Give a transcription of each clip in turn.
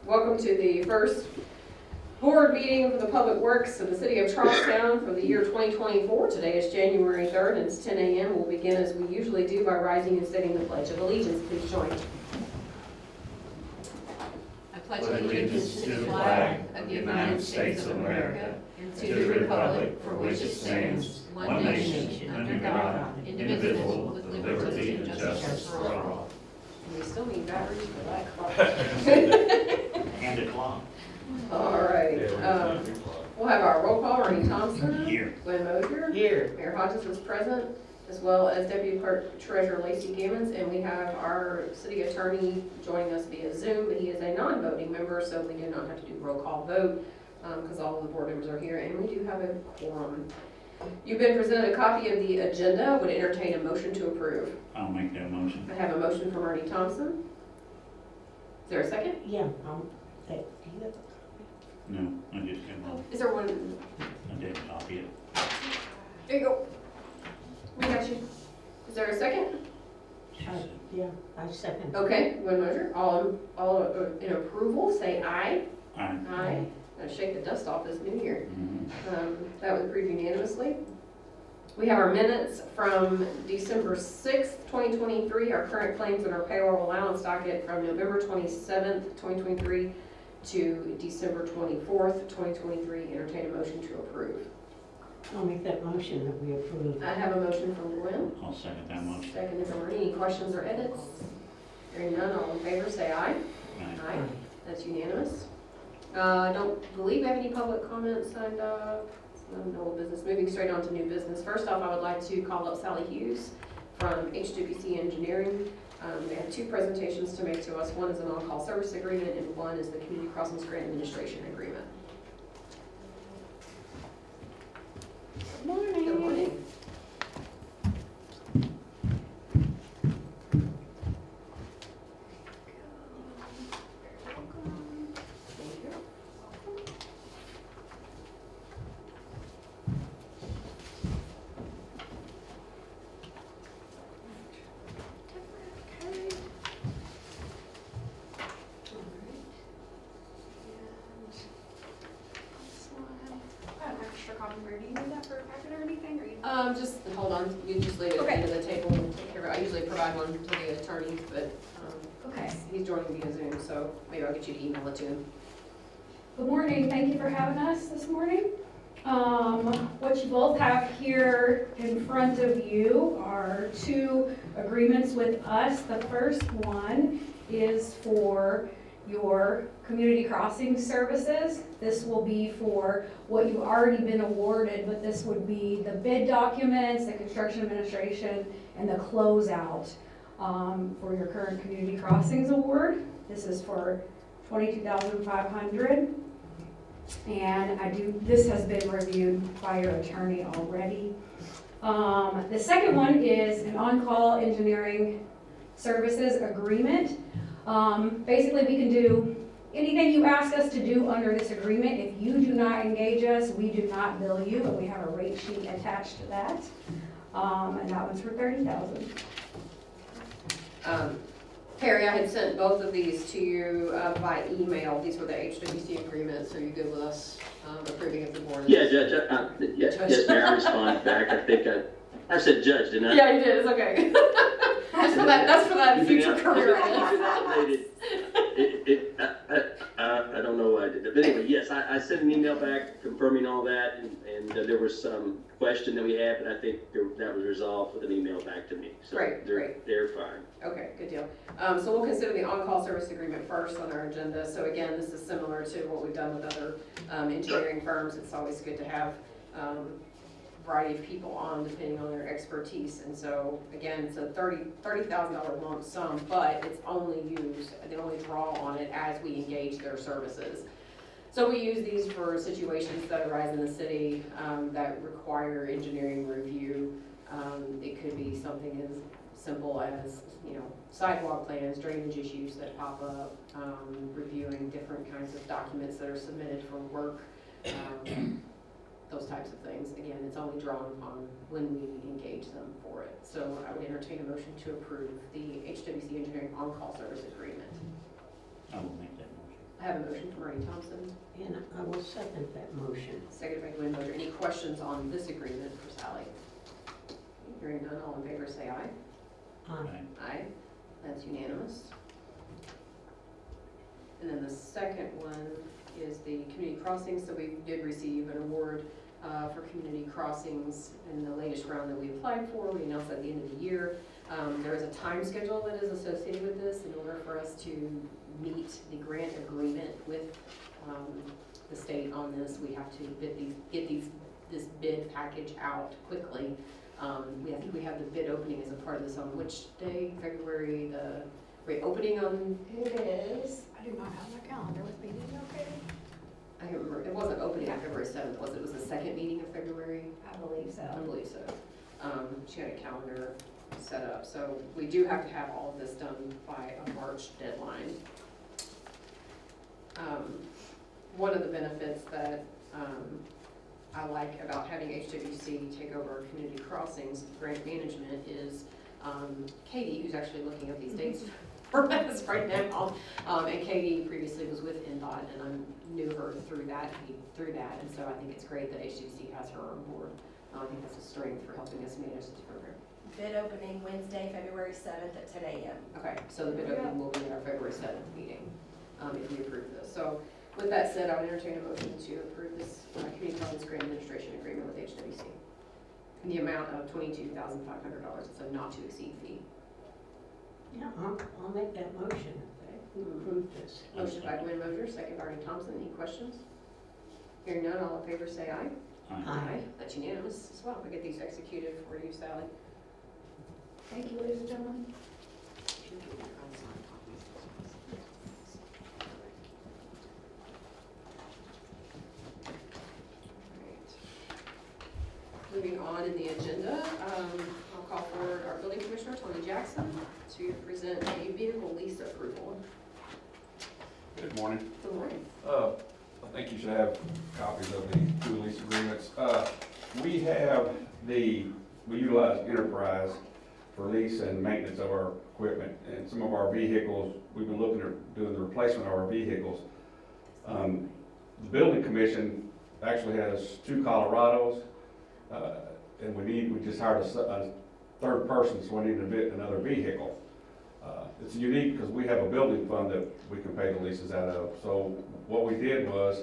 Welcome to the first board meeting for the Public Works of the City of Charlestown for the year 2024. Today is January 3rd and it's 10 a.m. We'll begin as we usually do by rising and stating the Pledge of Allegiance. Please join. I pledge allegiance to the flag of the United States of America and to the republic for which it stands, one nation, under God, indivisible, with liberty and justice for all. We still need batteries for that clock. And a clock. All right. We'll have our roll call. Ernie Thompson. Here. Glenn Mosier. Here. Mayor Hodges is present, as well as Deputy Clerk Treasurer Lacey Gammons. And we have our city attorney joining us via Zoom, but he is a non-voting member, so we do not have to do roll call vote because all of the board members are here, and we do have a quorum. You've been presented a copy of the agenda. Would entertain a motion to approve. I'll make that motion. I have a motion from Ernie Thompson. Is there a second? Yeah, No, I just got one. Is there one? I didn't copy it. There you go. We got you. Is there a second? yeah, I second. Okay, Glenn Mosier. All in approval, say aye. Aye. Aye. Gonna shake the dust off this new year. Mhm. That was approved unanimously. We have our minutes from December 6th, 2023, our current claims and our payroll allowance docket from November 27th, 2023 to December 24th, 2023. Entertain a motion to approve. I'll make that motion that we approve. I have a motion from Glenn. I'll second that motion. Second from Ernie. Any questions or edits? Hearing none, all in favor say aye. Aye. Aye. That's unanimous. I don't believe we have any public comments signed up. No old business. Moving straight on to new business. First off, I would like to call up Sally Hughes from HWC Engineering. They have two presentations to make to us. One is an on-call service agreement and one is the Community Crossings Grant Administration Agreement. Good morning. Good morning. Thank you. I have an extra copy. Where do you need that for a packet or anything? Or you... Just hold on. You just leave it at the end of the table and take care of it. I usually provide one to the attorney, but Okay. he's joining via Zoom, so maybe I'll get you to email it to him. Good morning. Thank you for having us this morning. What you both have here in front of you are two agreements with us. The first one is for your community crossing services. This will be for what you've already been awarded, but this would be the bid documents, the construction administration, and the closeout for your current community crossings award. This is for $22,500. And this has been reviewed by your attorney already. The second one is an on-call engineering services agreement. Basically, we can do anything you ask us to do under this agreement. If you do not engage us, we do not bill you, and we have a rate sheet attached to that. And that one's for $30,000. Harry, I had sent both of these to you by email. These were the HWC agreements. Are you good with us approving of the board? Yeah, Judge, yes, Mayor, I responded back. I think I said judge, didn't I? Yeah, you did. It's okay. That's for that future career. I don't know why I did that. But anyway, yes, I sent an email back confirming all that, and there was some question that we had, but I think that was resolved with an email back to me. So Great. they're fine. Okay, good deal. So we'll consider the on-call service agreement first on our agenda. So again, this is similar to what we've done with other engineering firms. It's always good to have a variety of people on depending on their expertise. And so again, it's a $30,000 lump sum, but it's only used, they only draw on it as we engage their services. So we use these for situations that arise in the city that require engineering review. It could be something as simple as, sidewalk plans, drainage issues that pop up, reviewing different kinds of documents that are submitted for work, those types of things. Again, it's only drawn upon when we engage them for it. So I would entertain a motion to approve the HWC Engineering on-call service agreement. I will make that motion. I have a motion from Ernie Thompson, And I will second that motion. seconded by Gwen Moser. Any questions on this agreement for Sally? Hearing none, all in favor say aye. Aye. Aye, that's unanimous. And then the second one is the community crossings, so we did receive an award for community crossings in the latest round that we applied for. We announced at the end of the year. There is a time schedule that is associated with this. In order for us to meet the grant agreement with the state on this, we have to get this bid package out quickly. I think we have the bid opening as a part of this on which day? February opening on, It is, I do not have my calendar with me, is it okay? I can't remember, it wasn't opening on February 7th, was it? It was the second meeting of February? I believe so. I believe so. She had a calendar set up, so we do have to have all of this done by a March deadline. One of the benefits that I like about having HWC take over community crossings grant management is Katie, who's actually looking at these dates for us right now. And Katie previously was with NDOT, and I knew her through that, and so I think it's great that HWC has her on board. I think that's a strength for helping us manage this program. Bid opening Wednesday, February 7th at 10 a.m. Okay, so the bid opening will be at our February 7th meeting, if we approve this. So with that said, I would entertain a motion to approve this community crossings grant administration agreement with HWC in the amount of $22,500. It's a not to exceed fee. Yeah, I'll make that motion. We approve this. Motion by Gwen Moser, second by Ernie Thompson. Any questions? Hearing none, all in favor say aye. Aye. That's unanimous as well. We get these executed for you, Sally. Thank you, ladies and gentlemen. Moving on in the agenda, I'll call forward our building commissioner, Tony Jackson, to present a vehicle lease approval. Good morning. Good morning. I think you should have copies of the two lease agreements. We utilize Enterprise for lease and maintenance of our equipment, and some of our vehicles, we've been looking at doing the replacement of our vehicles. The building commission actually has two Colorados, and we just hired a third person, so we need another vehicle. It's unique because we have a building fund that we can pay the leases out of. So what we did was,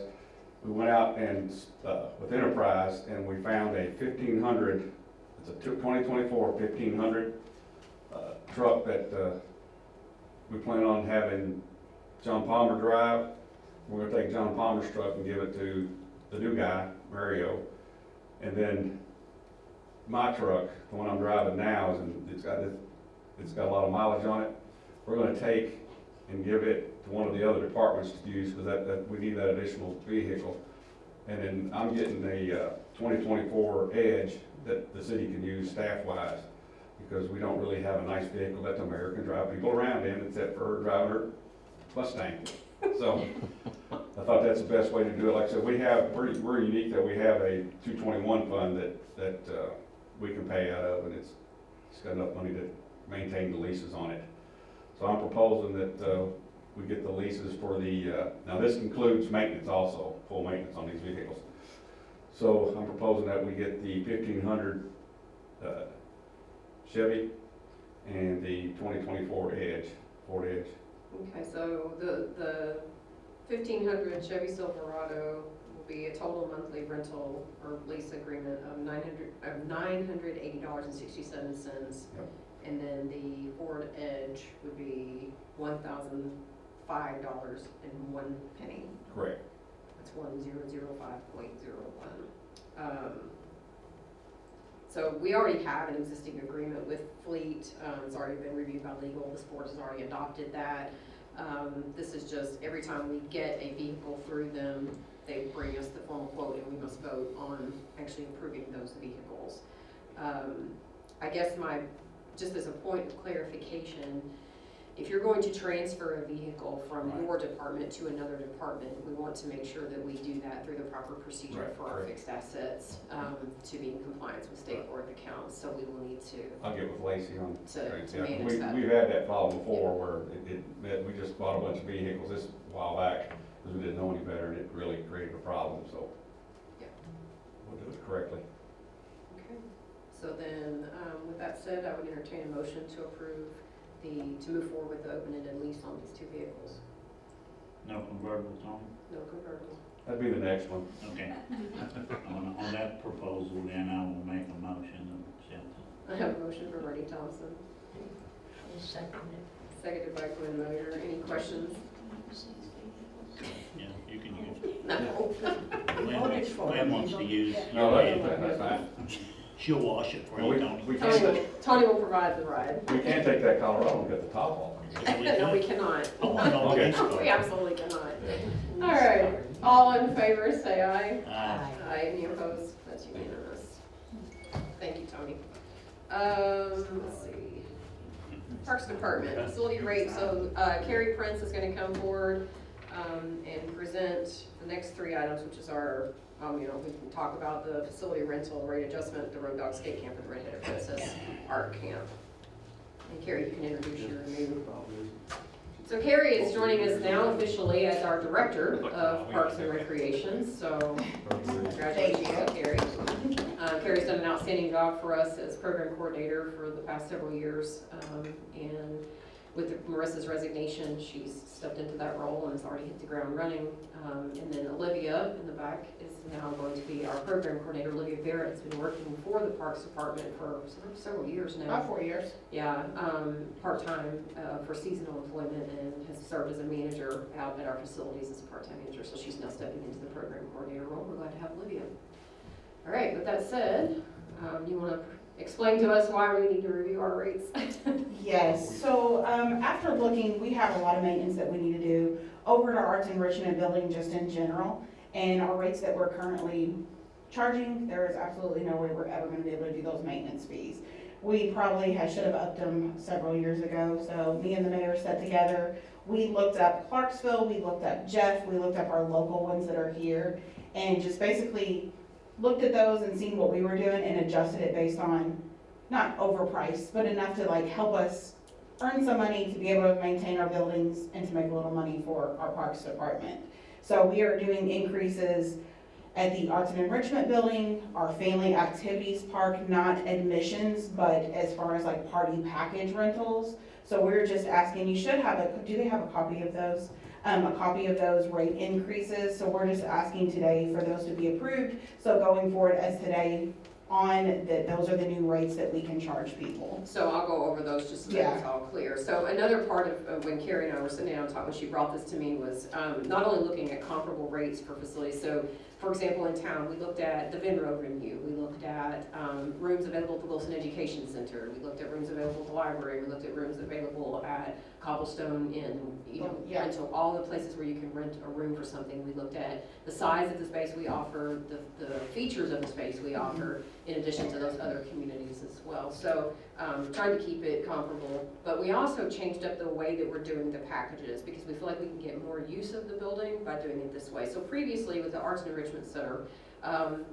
we went out and, with Enterprise, and we found a 1500, it's a 2024 1500 truck that we plan on having John Palmer drive. We're gonna take John Palmer's truck and give it to the new guy, Mario. And then my truck, the one I'm driving now, it's got a lot of mileage on it. We're gonna take and give it to one of the other departments to use, because that we need that additional vehicle. And then I'm getting a 2024 Edge that the city can use staff-wise, because we don't really have a nice vehicle that the mayor can drive people around in, except for her driving her Mustang. So I thought that's the best way to do it. Like I said, we're unique that we have a 221 fund that we can pay out of, and it's got enough money to maintain the leases on it. So I'm proposing that we get the leases for now this includes maintenance also, full maintenance on these vehicles. So I'm proposing that we get the 1500 Chevy and the 2024 Edge, Ford Edge. Okay, so the 1500 Chevy Silverado will be a total monthly rental or lease agreement of $980.67. Yep. And then the Ford Edge would be $1,005.01. Correct. That's 1005.01. So we already have an existing agreement with Fleet. It's already been reviewed by legal. This board has already adopted that. This is just every time we get a vehicle through them, they bring us the formal quote, and we must vote on actually approving those vehicles. I guess just as a point of clarification, if you're going to transfer a vehicle from Right. your department to another department, we want to make sure that we do that through the proper procedure Right, for our correct. fixed assets, to be in compliance with state board of accounts. So we will need to I'll get with Lacey on. To Yeah, manage that. We've had that problem before where we just bought a bunch of vehicles this a while back, because we didn't know any better, and it really created a problem, so. Yeah. We'll do it correctly. Okay. So then, with that said, I would entertain a motion to approve to move forward with the open-ended lease on these two vehicles. No convertible, Tony? No convertible. That'd be the next one. Okay. On that proposal, then I will make a motion to accept it. I have a motion from Bernie Thompson, I'll second it. seconded by Glenn Moyer. Any questions? Yeah, you can use it. No. Glenn wants to use No, your that's fine. She'll wash it for No, you, Tony. we Tony can't, will provide the ride. we can't take that Colorado and get the top off. No, we cannot. Oh, I know, Okay. We absolutely cannot. All right, all in favor, say aye. Aye. Aye, any opposed? That's unanimous. Thank you, Tony. Let's see. Parks Department, facility rate, so Carrie Prince is gonna come forward and present the next three items, which is our, we can talk about the facility rental, rate adjustment, the Road Dog Skate Camp, and the Redheaded Princess Art Camp. And Carrie, you can introduce your new. So Carrie is joining us now officially as our Director of Parks and Recreation, so congratulations to Carrie. Carrie's done an outstanding job for us as program coordinator for the past several years. And with Marissa's resignation, she's stepped into that role and has already hit the ground running. And then Olivia in the back is now going to be our program coordinator. Olivia Barrett has been working for the Parks Department for several years now. About 4 years. Yeah, part-time for seasonal employment and has served as a manager out at our facilities as a part-time manager. So she's now stepping into the program coordinator role. We're glad to have Olivia. All right, with that said, you want to explain to us why we need to review our rates? Yes, so after looking, we have a lot of maintenance that we need to do over at our Arts Enrichment building just in general. And our rates that we're currently charging, there is absolutely no way we're ever gonna be able to do those maintenance fees. We probably should have upped them several years ago, so me and the mayor sat together. We looked up Clarksville, we looked up Jeff, we looked up our local ones that are here, and just basically looked at those and seen what we were doing and adjusted it based on, not overpriced, but enough to like help us earn some money to be able to maintain our buildings and to make a little money for our Parks Department. So we are doing increases at the Arts and Enrichment building, our Family Activities Park, not admissions, but as far as like party package rentals. So we're just asking, you should have do they have a copy of those? A copy of those rate increases. So we're just asking today for those to be approved. So going forward as today on, that those are the new rates that we can charge people. So I'll go over those just so that it's all clear. So another part of when Carrie and I were sitting down and talking, when she brought this to me was not only looking at comparable rates for facilities. So for example, in town, we looked at the Venro venue. We looked at rooms available at the Wilson Education Center. We looked at rooms available at the library. We looked at rooms available at Cobblestone Inn, rental, all the places where you can rent a room for something. We looked at the size of the space we offer, the features of the space we offer, in addition to those other communities as well. So trying to keep it comparable. But we also changed up the way that we're doing the packages because we feel like we can get more use of the building by doing it this way. So previously with the Arts and Enrichment Center, and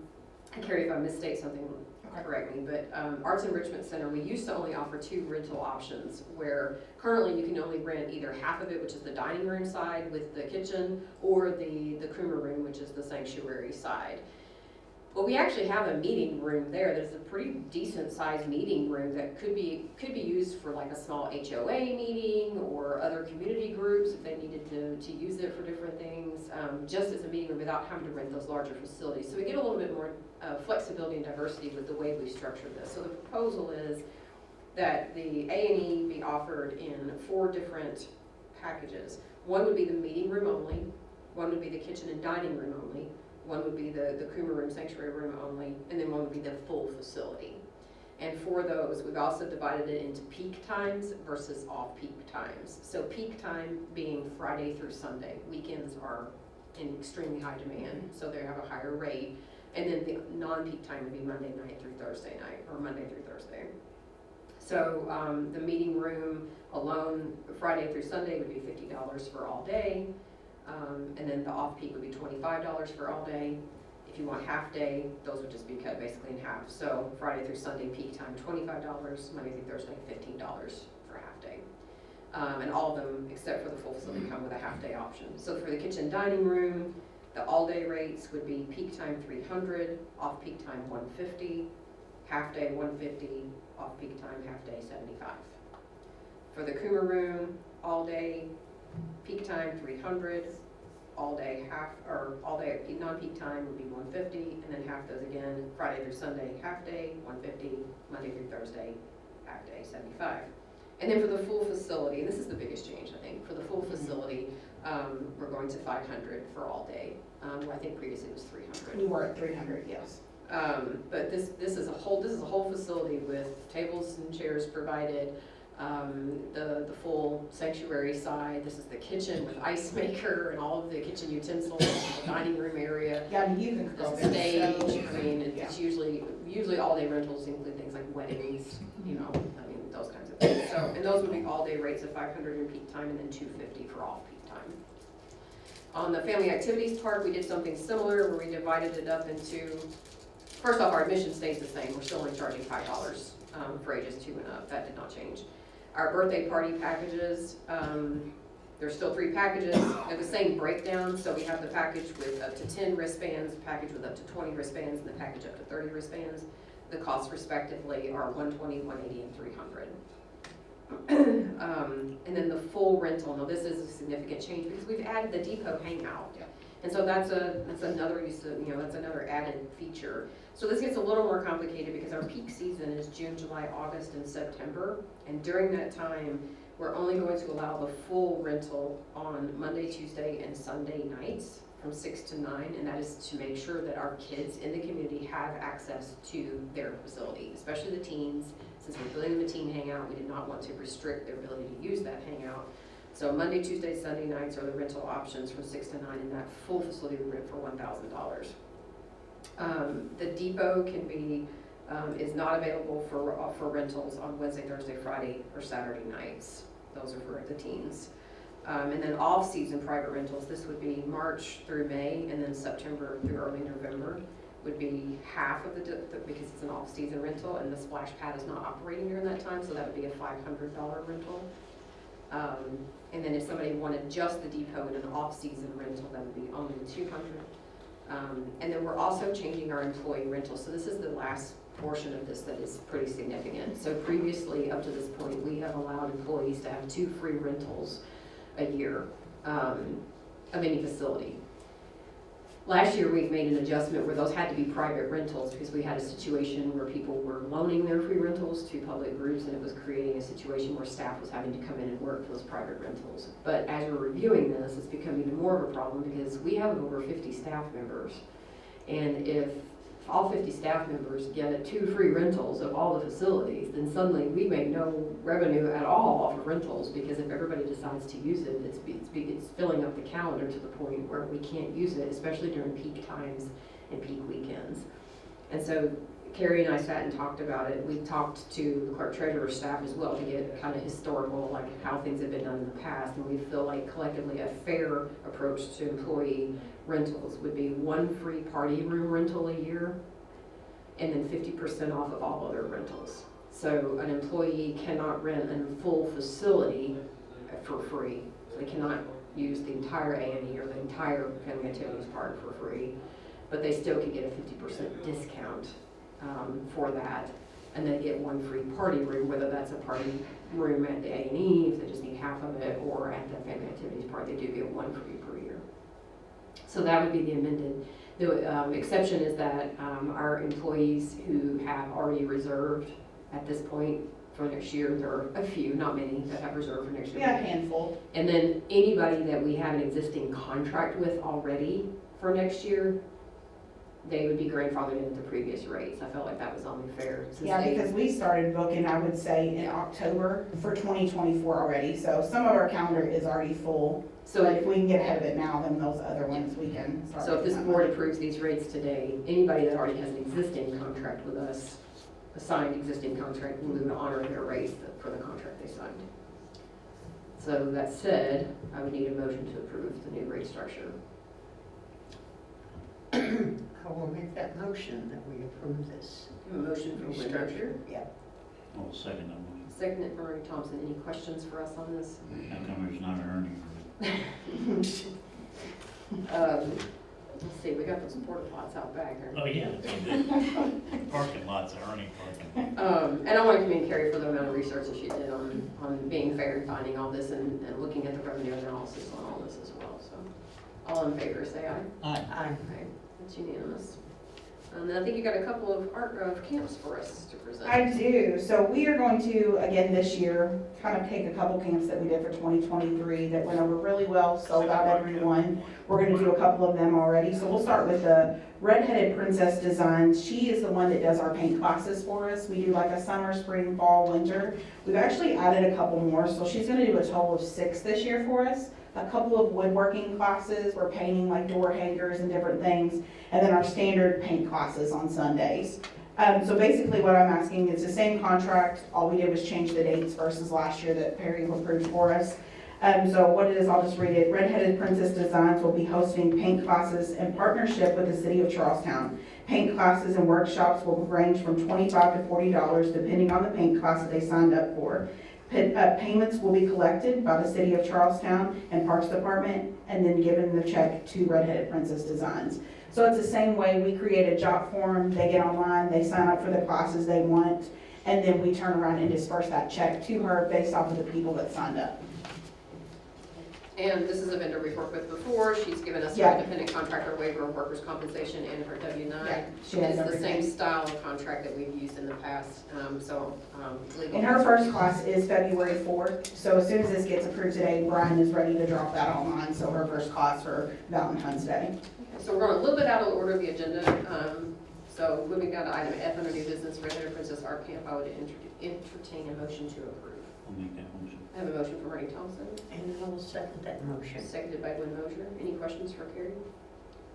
Carrie, if I misstate something, correct me, but Arts and Enrichment Center, we used to only offer 2 rental options, where currently you can only rent either half of it, which is the dining room side with the kitchen, or the Coomer room, which is the sanctuary side. Well, we actually have a meeting room there. There's a pretty decent sized meeting room that could be used for like a small HOA meeting or other community groups if they needed to use it for different things, just as a meeting room without having to rent those larger facilities. So we get a little bit more flexibility and diversity with the way we structured this. So the proposal is that the A&E be offered in 4 different packages. One would be the meeting room only, one would be the kitchen and dining room only, one would be the Coomer room, sanctuary room only, and then one would be the full facility. And for those, we've also divided it into peak times versus off-peak times. So peak time being Friday through Sunday. Weekends are in extremely high demand, so they have a higher rate. And then the non-peak time would be Monday night through Thursday night, or Monday through Thursday. So the meeting room alone, Friday through Sunday would be $50 for all day. And then the off-peak would be $25 for all day. If you want half day, those would just be cut basically in half. So Friday through Sunday peak time, $25, Monday through Thursday, $15 for half day. And all of them, except for the full facility, come with a half-day option. So for the kitchen dining room, the all-day rates would be peak time $300, off-peak time $150, half-day $150, off-peak time half-day $75. For the Coomer room, all-day, peak time $300, all-day non-peak time would be $150, and then half those again, Friday through Sunday, half-day $150, Monday through Thursday, half-day $75. And then for the full facility, and this is the biggest change, I think, for the full facility, we're going to $500 for all day. Where I think previously it was $300. We were at 300, yes. But this is a whole facility with tables and chairs provided. The full sanctuary side. This is the kitchen with ice maker and all of the kitchen utensils, the dining room area. Yeah, I mean, you can go The there. stage. I mean, it's usually all day rentals include things like weddings, those kinds of things. So, and those would be all day rates of $500 in peak time and then $250 for off peak time. On the family activities part, we did something similar where we divided it up into, first off, our admission stays the same. We're still only charging $5 for ages 2 and up. That did not change. Our birthday party packages, there's still 3 packages. They're the same breakdown. So we have the package with up to 10 wristbands, the package with up to 20 wristbands, and the package up to 30 wristbands. The costs respectively are $120, $180, and $300. And then the full rental. Now this is a significant change because we've added the depot hangout, and so that's another use of, that's another added feature. So this gets a little more complicated because our peak season is June, July, August, and September, and during that time we're only going to allow the full rental on Monday, Tuesday, and Sunday nights from 6 to 9, and that is to make sure that our kids in the community have access to their facility, especially the teens. Since we're building them a teen hangout, we did not want to restrict their ability to use that hangout. So Monday, Tuesday, Sunday nights are the rental options from 6 to 9, and that full facility we rent for $1,000. The depot is not available for rentals on Wednesday, Thursday, Friday, or Saturday nights. Those are for the teens. And then off-season private rentals, this would be March through May, and then September through early November would be half of because it's an off-season rental, and the splash pad is not operating during that time, so that would be a $500 rental. And then if somebody wanted just the depot in an off-season rental, that would be only $200. And then we're also changing our employee rental. So this is the last portion of this that is pretty significant. So previously, up to this point, we have allowed employees to have 2 free rentals a year of any facility. Last year, we made an adjustment where those had to be private rentals because we had a situation where people were loaning their free rentals to public groups, and it was creating a situation where staff was having to come in and work for those private rentals. But as we're reviewing this, it's become even more of a problem because we have over 50 staff members. And if all 50 staff members get 2 free rentals of all the facilities, then suddenly we make no revenue at all off of rentals, because if everybody decides to use it, it's filling up the calendar to the point where we can't use it, especially during peak times and peak weekends. And so Carrie and I sat and talked about it. We talked to the clerk treasurer staff as well to get kind of historical, like how things have been done in the past, and we feel like collectively a fair approach to employee rentals would be 1 free party room rental a year, and then 50% off of all other rentals. So an employee cannot rent a full facility for free. So they cannot use the entire A&E or the entire family activities part for free, but they still could get a 50% discount for that, and then get 1 free party room, whether that's a party room at the A&E if they just need half of it, or at the family activities part, they do get 1 free per year. So that would be the amended. The exception is that our employees who have already reserved at this point for next year, there are a few, not many, that have reserved for next year. Yeah, a handful. And then anybody that we have an existing contract with already for next year, they would be grandfathered in at the previous rates. I felt like that was only fair. Yeah, because we started booking, I would say, in October for 2024 already. So some of our calendar is already full. So But if we can get ahead of it now, then those other ones we can start. So if this making board that approves these rates today, anybody that already has an existing contract with us, a signed existing contract, we would honor their rates for the contract they signed. So that said, I would need a motion to approve the new rate structure. I will make that motion that we approve this. A motion for Restructure. structure. Yeah. I'll second that motion. Seconded by Marie Thompson. Any questions for us on this? How come there's not an earning? Let's see, we got those porta pots out back here. Oh, yeah. Parking lots are earning parking. And I want to commend Carrie for the amount of research that she did on being fair and finding all this and looking at the revenue analysis on all this as well, so. All in favor, say aye. Aye. Aye. Aye, that's unanimous. And I think you got a couple of camps for us to present. I do. So we are going to, again, this year, kind of take a couple camps that we did for 2023 that went over really well, sold out everyone. We're gonna do a couple of them already. So we'll start with the Redheaded Princess Designs. She is the one that does our paint classes for us. We do like a summer, spring, fall, winter. We've actually added a couple more, so she's gonna do a total of 6 this year for us. A couple of woodworking classes, we're painting like door hangers and different things, and then our standard paint classes on Sundays. So basically what I'm asking is the same contract, all we did was change the dates versus last year that Perry approved for us. So what it is, I'll just read it. Redheaded Princess Designs will be hosting paint classes in partnership with the city of Charlestown. Paint classes and workshops will range from $25 to $40 depending on the paint class that they signed up for. Payments will be collected by the city of Charlestown and Parks Department and then given the check to Redheaded Princess Designs. So it's the same way, we create a job form, they get online, they sign up for the classes they want, and then we turn around and disperse that check to her based off of the people that signed up. And this is a vendor we've worked with before. She's given us her Yeah. independent contractor waiver of workers' compensation and her W-9. Yeah, she has It's the everything. same style of contract that we've used in the past, legal. And her first class is February 4th, so as soon as this gets approved today, Brian is ready to drop that online, so her first class for Valentine's Day. So we're going a little bit out of order of the agenda. So moving down to item F under new business, Redheaded Princess Art Camp, I would entertain a motion to approve. I'll make that motion. I have a motion from Marty Thompson, And I will second that motion. seconded by Gwen Mosier. Any questions for Carrie?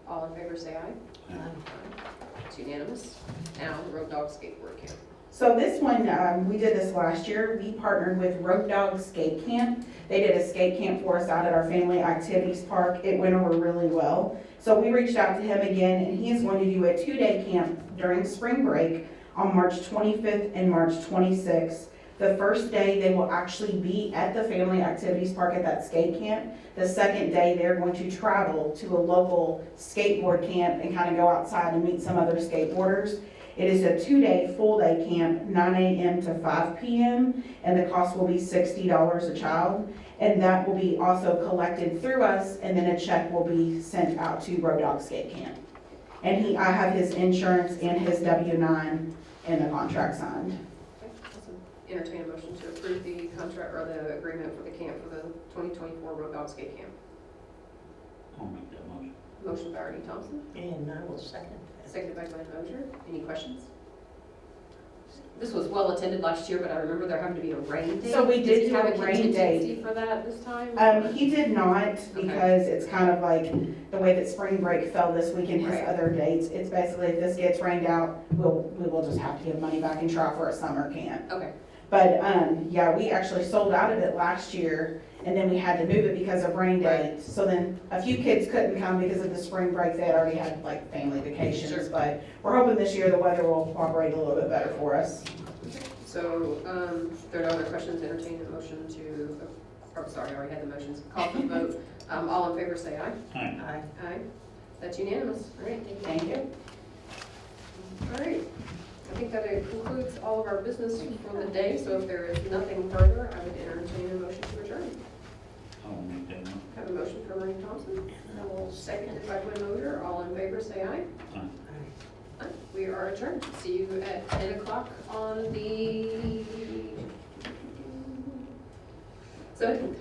All in favor, say aye. It's unanimous. Now, Road Dog Skateboard Camp. So this one, we did this last year. We partnered with Road Dog Skate Camp. They did a skate camp for us out at our family activities park. It went over really well. So we reached out to him again, and he is going to do a 2-day camp during spring break on March 25th and March 26th. The first day, they will actually be at the family activities park at that skate camp. The second day, they're going to travel to a local skateboard camp and kind of go outside and meet some other skateboarders. It is a 2-day, full-day camp, 9 a.m. to 5 p.m., and the cost will be $60 a child. And that will be also collected through us, and then a check will be sent out to Road Dog Skate Camp. And I have his insurance and his W-9 and the contract signed. Okay, awesome. Entertain a motion to approve the contract or the agreement for the camp for the 2024 Road Dog Skate Camp. I'll make that motion. Motion by Ernie Thompson, And I will second that. seconded by Glenn Mosier. Any questions? This was well attended last year, but I remember there having to be a rain date. So we did he do have a rain date. contingency for that this time? He did not, because it's kind of like the way that spring break fell this week and his Right. other dates. It's basically, if this gets rained out, we will just have to give money back and try for a summer camp. Okay, But, yeah, we actually sold out of it last year, and then we had to move it because of rain Right. dates. So then a few kids couldn't come because of the spring break. They had already had like family vacations. Sure. But we're hoping this year the weather will cooperate a little bit better for us. so, if there are no other questions, entertain a motion to, oh, sorry, I already had the motions. Call for the vote. All in favor, say aye. Aye. Aye. Aye. That's unanimous. All right, thank you. Thank you. All right, I think that concludes all of our business for the day, so if there is nothing further, I would entertain a motion to adjourn. I'll make that motion. Have a motion from Ernie Thompson, And I will second seconded by Gwen Mosier. All in favor, say aye. Aye. Aye. Aye. We are adjourned. See you at 10 o'clock on the 17th.